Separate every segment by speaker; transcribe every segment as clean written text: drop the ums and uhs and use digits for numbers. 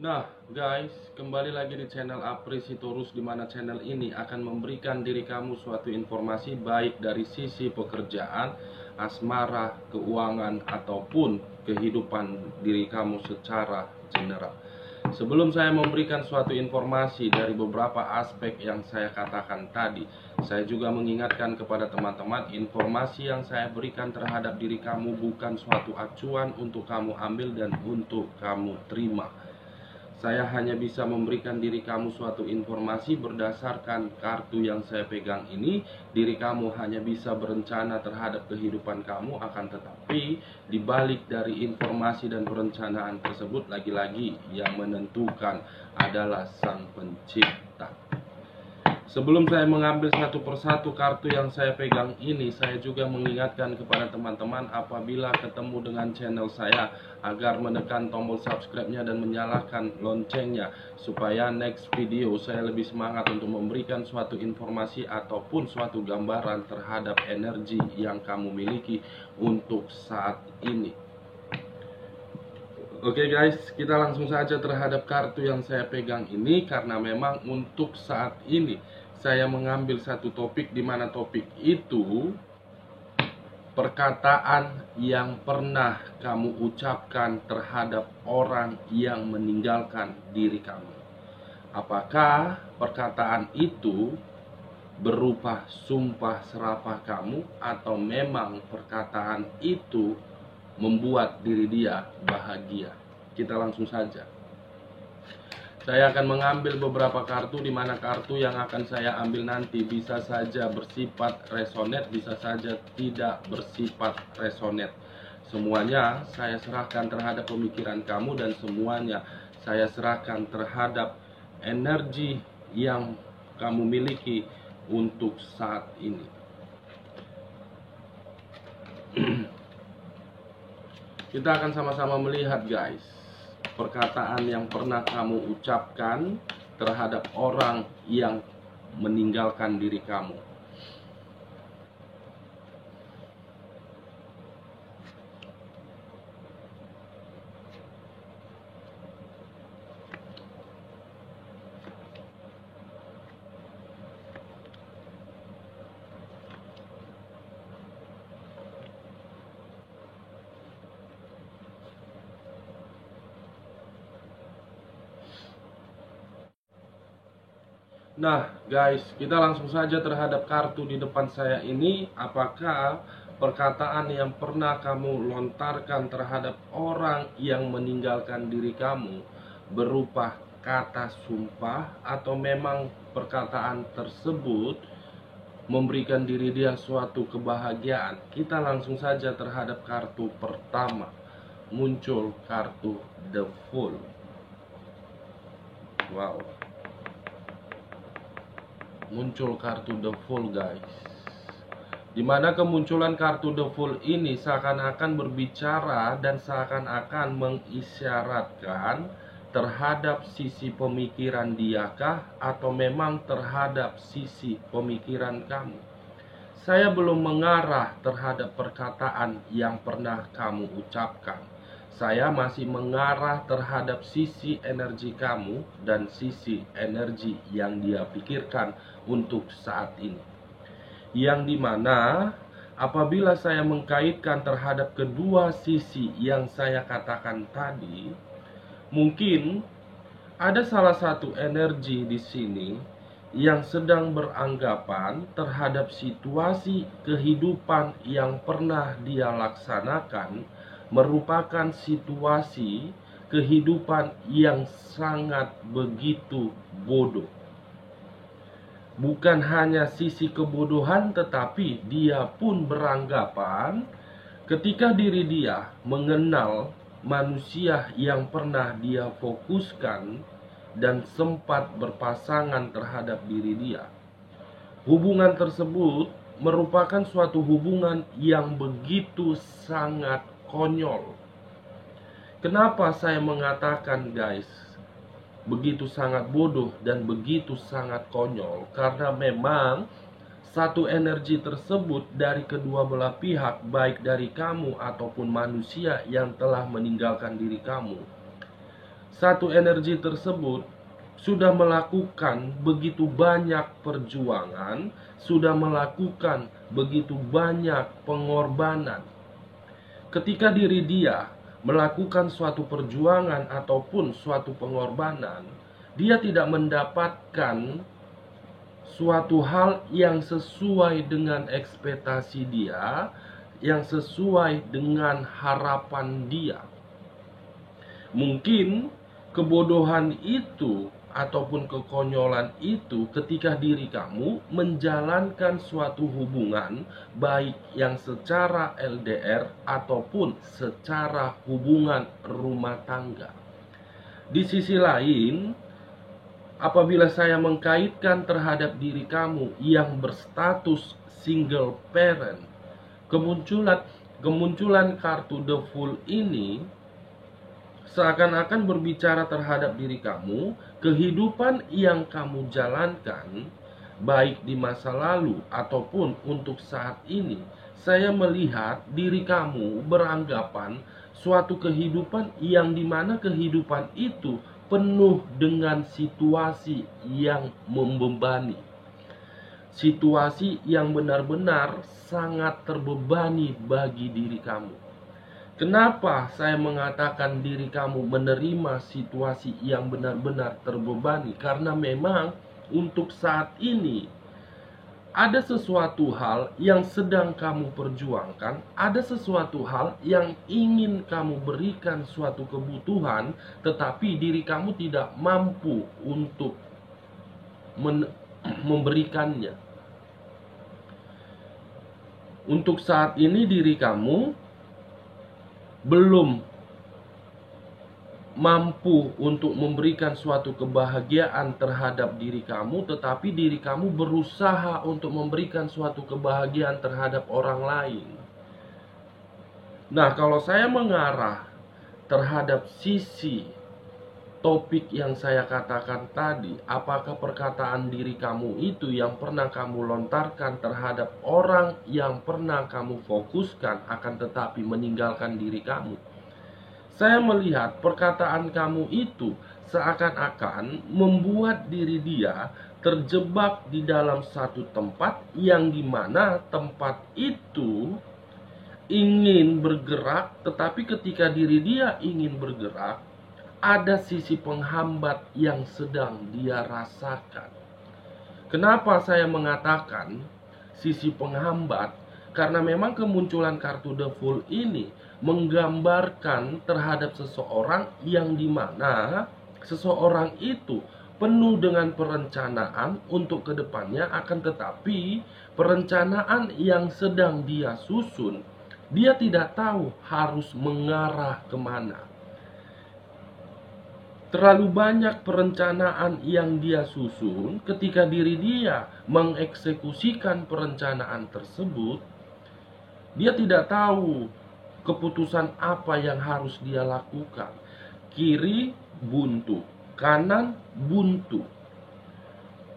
Speaker 1: Nah, guys, kembali lagi di channel Apresitorus, di mana channel ini akan memberikan diri kamu suatu informasi baik dari sisi pekerjaan, asmara, keuangan, ataupun kehidupan diri kamu secara general. Sebelum saya memberikan suatu informasi dari beberapa aspek yang saya katakan tadi, saya juga mengingatkan kepada teman-teman, informasi yang saya berikan terhadap diri kamu bukan suatu acuan untuk kamu ambil dan untuk kamu terima. Saya hanya bisa memberikan diri kamu suatu informasi berdasarkan kartu yang saya pegang ini. Diri kamu hanya bisa berencana terhadap kehidupan kamu, akan tetapi dibalik dari informasi dan perencanaan tersebut, lagi-lagi yang menentukan adalah Sang Pencipta. Sebelum saya mengambil satu persatu kartu yang saya pegang ini, saya juga mengingatkan kepada teman-teman apabila ketemu dengan channel saya agar menekan tombol subscribe-nya dan menyalakan loncengnya, supaya next video saya lebih semangat untuk memberikan suatu informasi ataupun suatu gambaran terhadap energi yang kamu miliki untuk saat ini. Oke guys, kita langsung saja terhadap kartu yang saya pegang ini, karena memang untuk saat ini saya mengambil satu topik, di mana topik itu perkataan yang pernah kamu ucapkan terhadap orang yang meninggalkan diri kamu. Apakah perkataan itu berupa sumpah serapah kamu, atau memang perkataan itu membuat diri dia bahagia? Kita langsung saja. Saya akan mengambil beberapa kartu, di mana kartu yang akan saya ambil nanti bisa saja bersifat resonate, bisa saja tidak bersifat resonate. Semuanya saya serahkan terhadap pemikiran kamu, dan semuanya saya serahkan terhadap energi yang kamu miliki untuk saat ini. Kita akan sama-sama melihat guys, perkataan yang pernah kamu ucapkan terhadap orang yang meninggalkan diri kamu. Nah guys, kita langsung saja terhadap kartu di depan saya ini. Apakah perkataan yang pernah kamu lontarkan terhadap orang yang meninggalkan diri kamu berupa kata sumpah, atau memang perkataan tersebut memberikan diri dia suatu kebahagiaan? Kita langsung saja terhadap kartu pertama. Muncul kartu The Fool. Wow, muncul kartu The Fool guys, dimana kemunculan kartu The Fool ini seakan-akan berbicara dan seakan-akan mengisyaratkan terhadap sisi pemikiran diakah, atau memang terhadap sisi pemikiran kamu. Saya belum mengarah terhadap perkataan yang pernah kamu ucapkan. Saya masih mengarah terhadap sisi energi kamu dan sisi energi yang dia pikirkan untuk saat ini. Yang dimana apabila saya mengkaitkan terhadap kedua sisi yang saya katakan tadi, mungkin ada salah satu energi di sini yang sedang beranggapan terhadap situasi kehidupan yang pernah dia laksanakan merupakan situasi kehidupan yang sangat begitu bodoh. Bukan hanya sisi kebodohan, tetapi dia pun beranggapan ketika diri dia mengenal manusia yang pernah dia fokuskan dan sempat berpasangan terhadap diri dia, hubungan tersebut merupakan suatu hubungan yang begitu sangat konyol. Kenapa saya mengatakan guys, begitu sangat bodoh dan begitu sangat konyol? Karena memang satu energi tersebut dari kedua belah pihak, baik dari kamu ataupun manusia yang telah meninggalkan diri kamu, satu energi tersebut sudah melakukan begitu banyak perjuangan, sudah melakukan begitu banyak pengorbanan. Ketika diri dia melakukan suatu perjuangan ataupun suatu pengorbanan, dia tidak mendapatkan suatu hal yang sesuai dengan ekspektasi dia, yang sesuai dengan harapan dia. Mungkin kebodohan itu ataupun kekonyolan itu ketika diri kamu menjalankan suatu hubungan, baik yang secara LDR ataupun secara hubungan rumah tangga. Di sisi lain, apabila saya mengkaitkan terhadap diri kamu yang berstatus single parent, kemunculan kartu The Fool ini seakan-akan berbicara terhadap diri kamu, kehidupan yang kamu jalankan, baik di masa lalu ataupun untuk saat ini. Saya melihat diri kamu beranggapan suatu kehidupan yang dimana kehidupan itu penuh dengan situasi yang membebani. Situasi yang benar-benar sangat terbebani bagi diri kamu. Kenapa saya mengatakan diri kamu menerima situasi yang benar-benar terbebani? Karena memang untuk saat ini ada sesuatu hal yang sedang kamu perjuangkan, ada sesuatu hal yang ingin kamu berikan suatu kebutuhan, tetapi diri kamu tidak mampu untuk memberikannya. Untuk saat ini diri kamu belum mampu untuk memberikan suatu kebahagiaan terhadap diri kamu, tetapi diri kamu berusaha untuk memberikan suatu kebahagiaan terhadap orang lain. Nah, kalau saya mengarah terhadap sisi topik yang saya katakan tadi, apakah perkataan diri kamu itu yang pernah kamu lontarkan terhadap orang yang pernah kamu fokuskan akan tetapi meninggalkan diri kamu? Saya melihat perkataan kamu itu seakan-akan membuat diri dia terjebak di dalam satu tempat yang dimana tempat itu ingin bergerak, tetapi ketika diri dia ingin bergerak, ada sisi penghambat yang sedang dia rasakan. Kenapa saya mengatakan sisi penghambat? Karena memang kemunculan kartu The Fool ini menggambarkan terhadap seseorang yang dimana seseorang itu penuh dengan perencanaan untuk kedepannya, akan tetapi perencanaan yang sedang dia susun, dia tidak tahu harus mengarah kemana. Terlalu banyak perencanaan yang dia susun, ketika diri dia mengeksekusikan perencanaan tersebut, dia tidak tahu keputusan apa yang harus dia lakukan. Kiri buntu, kanan buntu.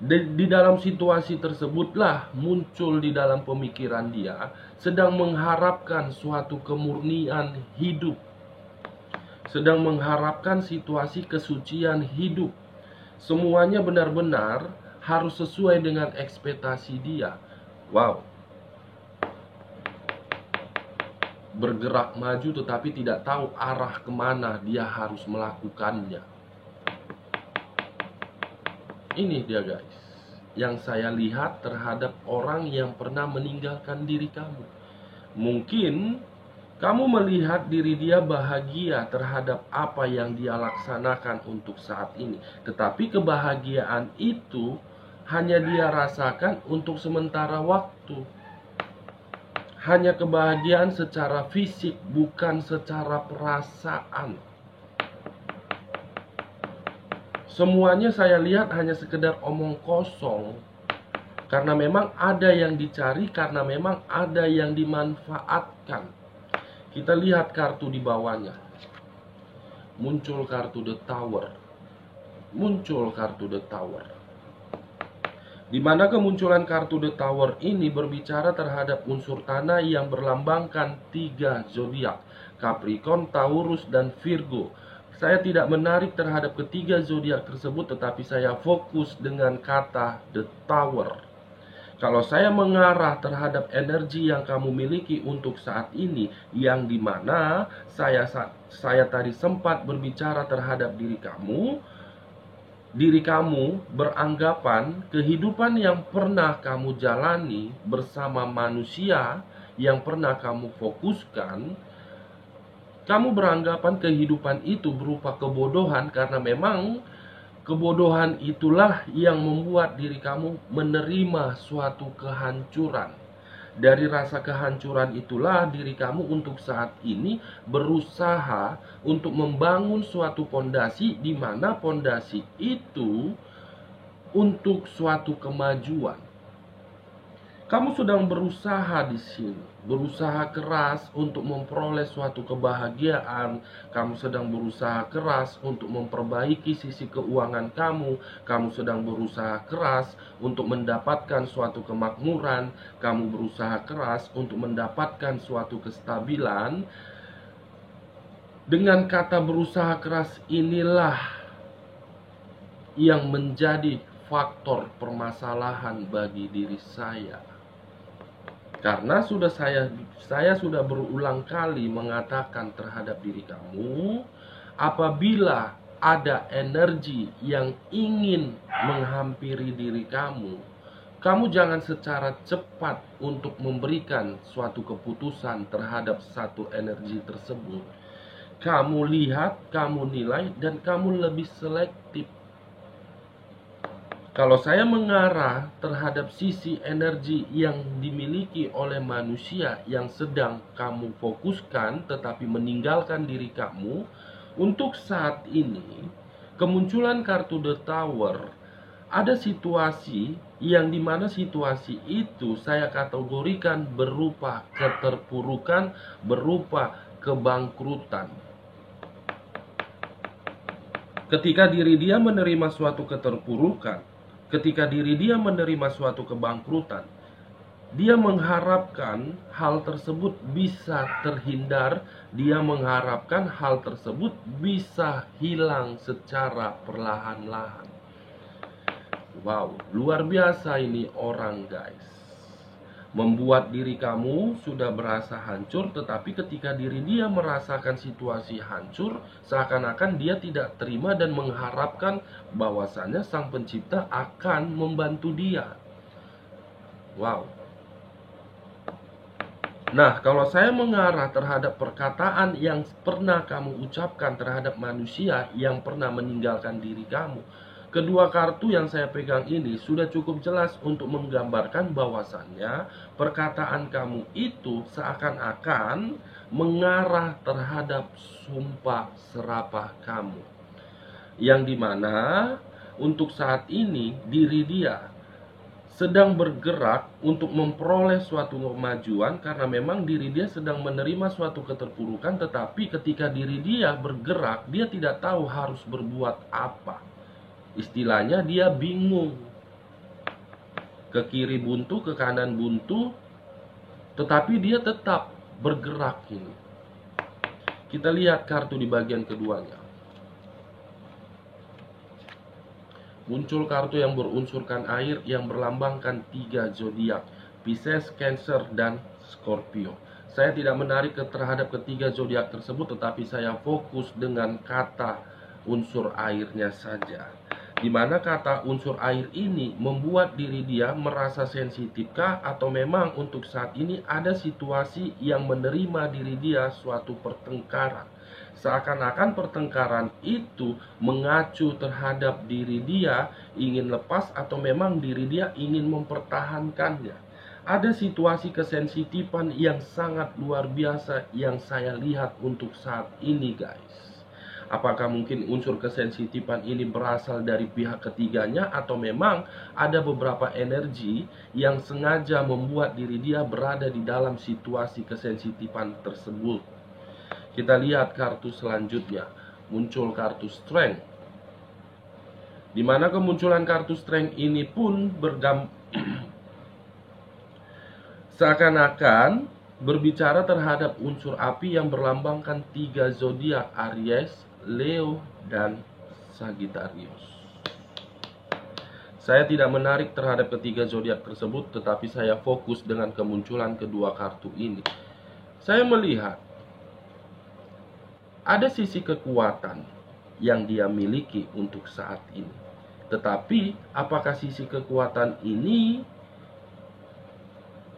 Speaker 1: Di dalam situasi tersebutlah muncul di dalam pemikiran dia sedang mengharapkan suatu kemurnian hidup, sedang mengharapkan situasi kesucian hidup. Semuanya benar-benar harus sesuai dengan ekspektasi dia. Wow. Bergerak maju tetapi tidak tahu arah kemana dia harus melakukannya. Ini dia guys, yang saya lihat terhadap orang yang pernah meninggalkan diri kamu. Mungkin kamu melihat diri dia bahagia terhadap apa yang dia laksanakan untuk saat ini, tetapi kebahagiaan itu hanya dia rasakan untuk sementara waktu. Hanya kebahagiaan secara fisik, bukan secara perasaan. Semuanya saya lihat hanya sekedar omong kosong. Karena memang ada yang dicari, karena memang ada yang dimanfaatkan. Kita lihat kartu di bawahnya. Muncul kartu The Tower. Muncul kartu The Tower. Di mana kemunculan kartu The Tower ini berbicara terhadap unsur tanah yang berlambangkan 3 zodiak, Capricorn, Taurus, dan Virgo. Saya tidak menarik terhadap ketiga zodiak tersebut, tetapi saya fokus dengan kata The Tower. Kalau saya mengarah terhadap energi yang kamu miliki untuk saat ini, yang dimana saya tadi sempat berbicara terhadap diri kamu beranggapan kehidupan yang pernah kamu jalani bersama manusia yang pernah kamu fokuskan, kamu beranggapan kehidupan itu berupa kebodohan karena memang kebodohan itulah yang membuat diri kamu menerima suatu kehancuran. Dari rasa kehancuran itulah diri kamu untuk saat ini berusaha untuk membangun suatu pondasi, di mana pondasi itu untuk suatu kemajuan. Kamu sedang berusaha di sini, berusaha keras untuk memperoleh suatu kebahagiaan. Kamu sedang berusaha keras untuk memperbaiki sisi keuangan kamu. Kamu sedang berusaha keras untuk mendapatkan suatu kemakmuran. Kamu berusaha keras untuk mendapatkan suatu kestabilan. Dengan kata berusaha keras inilah yang menjadi faktor permasalahan bagi diri saya. Karena saya sudah berulang kali mengatakan terhadap diri kamu, apabila ada energi yang ingin menghampiri diri kamu, kamu jangan secara cepat untuk memberikan suatu keputusan terhadap satu energi tersebut. Kamu lihat, kamu nilai, dan kamu lebih selektif. Kalau saya mengarah terhadap sisi energi yang dimiliki oleh manusia yang sedang kamu fokuskan tetapi meninggalkan diri kamu, untuk saat ini kemunculan kartu The Tower, ada situasi yang dimana situasi itu saya kategorikan berupa keterpurukan, berupa kebangkrutan. Ketika diri dia menerima suatu keterpurukan, ketika diri dia menerima suatu kebangkrutan, dia mengharapkan hal tersebut bisa terhindar, dia mengharapkan hal tersebut bisa hilang secara perlahan-lahan. Wow, luar biasa ini orang, guys. Membuat diri kamu sudah berasa hancur, tetapi ketika diri dia merasakan situasi hancur, seakan-akan dia tidak terima dan mengharapkan bahwasannya Sang Pencipta akan membantu dia. Wow. Nah, kalau saya mengarah terhadap perkataan yang pernah kamu ucapkan terhadap manusia yang pernah meninggalkan diri kamu, kedua kartu yang saya pegang ini sudah cukup jelas untuk menggambarkan bahwasannya perkataan kamu itu seakan-akan mengarah terhadap sumpah serapah kamu. Yang dimana untuk saat ini diri dia sedang bergerak untuk memperoleh suatu kemajuan karena memang diri dia sedang menerima suatu keterpurukan, tetapi ketika diri dia bergerak, dia tidak tahu harus berbuat apa. Istilahnya dia bingung. Ke kiri buntu, ke kanan buntu, tetapi dia tetap bergerak ini. Kita lihat kartu di bagian keduanya. Muncul kartu yang berunsurkan air yang berlambangkan 3 zodiak, Pisces, Cancer, dan Scorpio. Saya tidak menarik terhadap ketiga zodiak tersebut, tetapi saya fokus dengan kata unsur airnya saja. Di mana kata unsur air ini membuat diri dia merasa sensitifkah, atau memang untuk saat ini ada situasi yang menerima diri dia suatu pertengkaran. Seakan-akan pertengkaran itu mengacu terhadap diri dia ingin lepas, atau memang diri dia ingin mempertahankannya. Ada situasi kesensitifan yang sangat luar biasa yang saya lihat untuk saat ini, guys. Apakah mungkin unsur kesensitifan ini berasal dari pihak ketiganya, atau memang ada beberapa energi yang sengaja membuat diri dia berada di dalam situasi kesensitifan tersebut. Kita lihat kartu selanjutnya. Muncul kartu Strength. Di mana kemunculan kartu Strength ini pun seakan-akan berbicara terhadap unsur api yang berlambangkan 3 zodiak, Aries, Leo, dan Sagittarius. Saya tidak menarik terhadap ketiga zodiak tersebut, tetapi saya fokus dengan kemunculan kedua kartu ini. Saya melihat ada sisi kekuatan yang dia miliki untuk saat ini. Tetapi apakah sisi kekuatan ini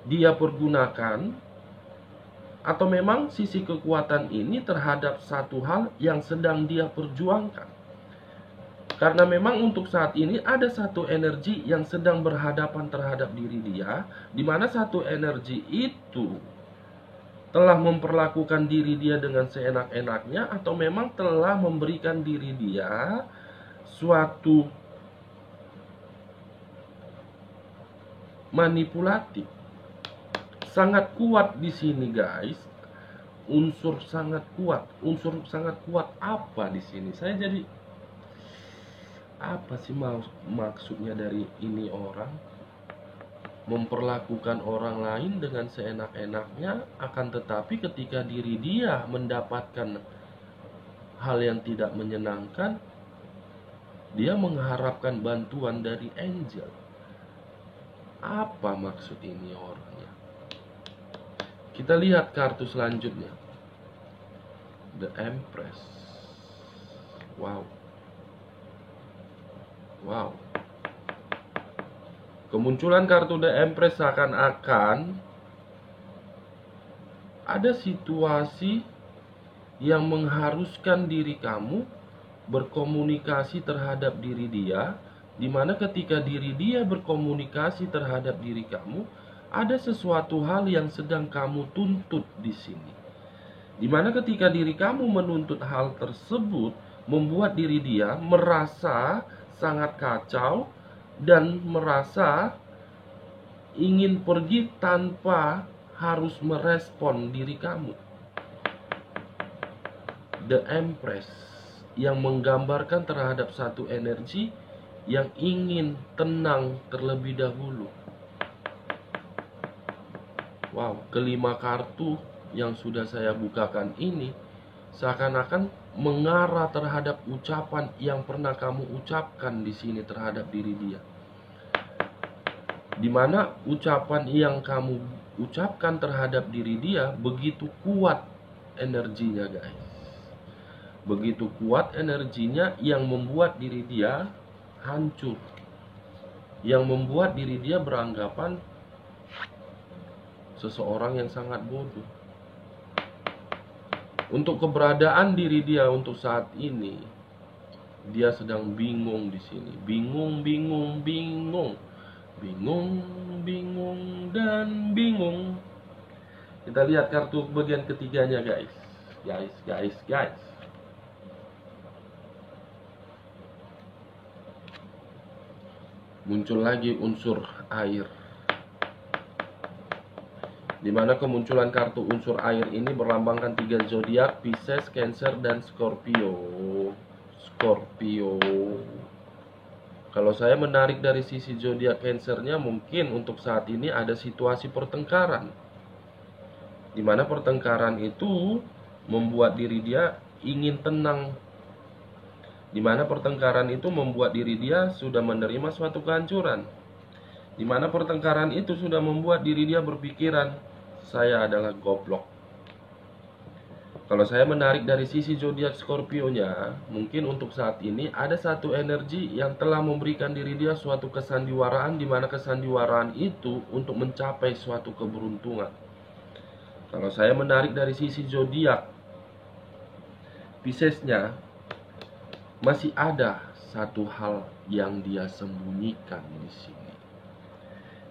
Speaker 1: dia pergunakan, atau memang sisi kekuatan ini terhadap satu hal yang sedang dia perjuangkan? Karena memang untuk saat ini ada satu energi yang sedang berhadapan terhadap diri dia, di mana satu energi itu telah memperlakukan diri dia dengan seenak-enaknya, atau memang telah memberikan diri dia suatu manipulatif. Sangat kuat di sini, guys. Unsur sangat kuat. Unsur sangat kuat apa di sini? Saya jadi apa sih maksudnya dari ini orang? Memperlakukan orang lain dengan seenak-enaknya, akan tetapi ketika diri dia mendapatkan hal yang tidak menyenangkan, dia mengharapkan bantuan dari angel. Apa maksud ini orangnya? Kita lihat kartu selanjutnya. The Empress. Wow. Wow. Kemunculan kartu The Empress seakan-akan ada situasi yang mengharuskan diri kamu berkomunikasi terhadap diri dia, di mana ketika diri dia berkomunikasi terhadap diri kamu, ada sesuatu hal yang sedang kamu tuntut di sini. Di mana ketika diri kamu menuntut hal tersebut, membuat diri dia merasa sangat kacau dan merasa ingin pergi tanpa harus merespon diri kamu. The Empress yang menggambarkan terhadap satu energi yang ingin tenang terlebih dahulu. Wow, kelima kartu yang sudah saya bukakan ini seakan-akan mengarah terhadap ucapan yang pernah kamu ucapkan di sini terhadap diri dia. Di mana ucapan yang kamu ucapkan terhadap diri dia begitu kuat energinya, guys. Begitu kuat energinya yang membuat diri dia hancur. Yang membuat diri dia beranggapan seseorang yang sangat bodoh. Untuk keberadaan diri dia untuk saat ini, dia sedang bingung di sini. Bingung, bingung, bingung. Bingung, bingung, dan bingung. Kita lihat kartu bagian ketiganya, guys. Guys. Muncul lagi unsur air. Di mana kemunculan kartu unsur air ini berlambangkan 3 zodiak, Pisces, Cancer, dan Scorpio. Kalau saya menarik dari sisi zodiak Cancernya, mungkin untuk saat ini ada situasi pertengkaran. Di mana pertengkaran itu membuat diri dia ingin tenang. Di mana pertengkaran itu membuat diri dia sudah menerima suatu kehancuran. Di mana pertengkaran itu sudah membuat diri dia berpikiran, saya adalah goblok. Kalau saya menarik dari sisi zodiak Scorpio-nya, mungkin untuk saat ini ada satu energi yang telah memberikan diri dia suatu kesandiwaraan, di mana kesandiwaraan itu untuk mencapai suatu keberuntungan. Kalau saya menarik dari sisi zodiak Pisces-nya, masih ada satu hal yang dia sembunyikan di sini.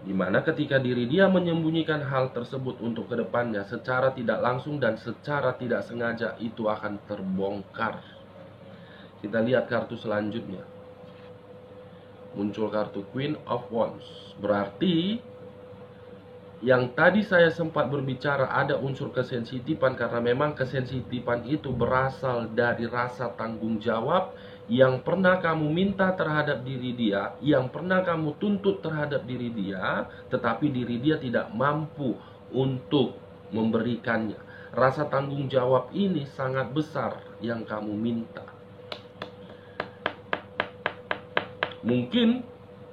Speaker 1: Dimana ketika diri dia menyembunyikan hal tersebut untuk kedepannya, secara tidak langsung dan secara tidak sengaja itu akan terbongkar. Kita lihat kartu selanjutnya. Muncul kartu Queen of Wands. Berarti yang tadi saya sempat berbicara ada unsur kesensitifan, karena memang kesensitifan itu berasal dari rasa tanggung jawab yang pernah kamu minta terhadap diri dia, yang pernah kamu tuntut terhadap diri dia, tetapi diri dia tidak mampu untuk memberikannya. Rasa tanggung jawab ini sangat besar yang kamu minta. Mungkin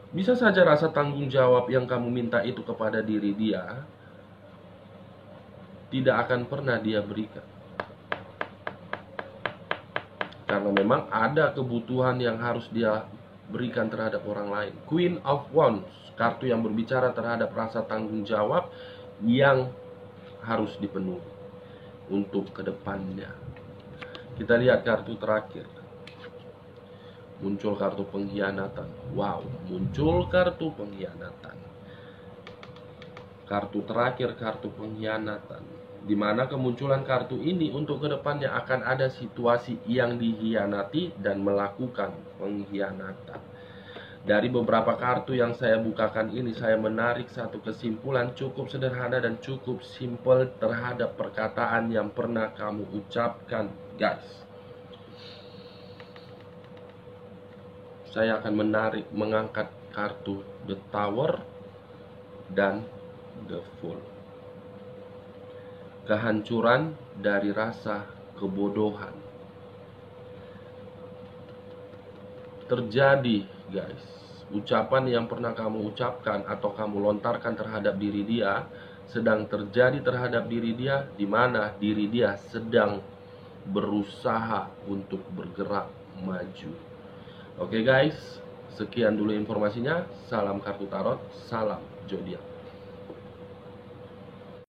Speaker 1: bisa saja rasa tanggung jawab yang kamu minta itu kepada diri dia tidak akan pernah dia berikan. Karena memang ada kebutuhan yang harus dia berikan terhadap orang lain. Queen of Wands, kartu yang berbicara terhadap rasa tanggung jawab yang harus dipenuhi untuk kedepannya. Kita lihat kartu terakhir. Muncul kartu pengkhianatan. Wow, muncul kartu pengkhianatan. Kartu terakhir, kartu pengkhianatan. Di mana kemunculan kartu ini untuk kedepannya akan ada situasi yang dikhianati dan melakukan pengkhianatan. Dari beberapa kartu yang saya bukakan ini, saya menarik satu kesimpulan cukup sederhana dan cukup simpel terhadap perkataan yang pernah kamu ucapkan, guys. Saya akan mengangkat kartu The Tower dan The Fool. Kehancuran dari rasa kebodohan. Terjadi, guys, ucapan yang pernah kamu ucapkan atau kamu lontarkan terhadap diri dia sedang terjadi terhadap diri dia, di mana diri dia sedang berusaha untuk bergerak maju. Oke guys, sekian dulu informasinya. Salam kartu tarot, salam zodiak.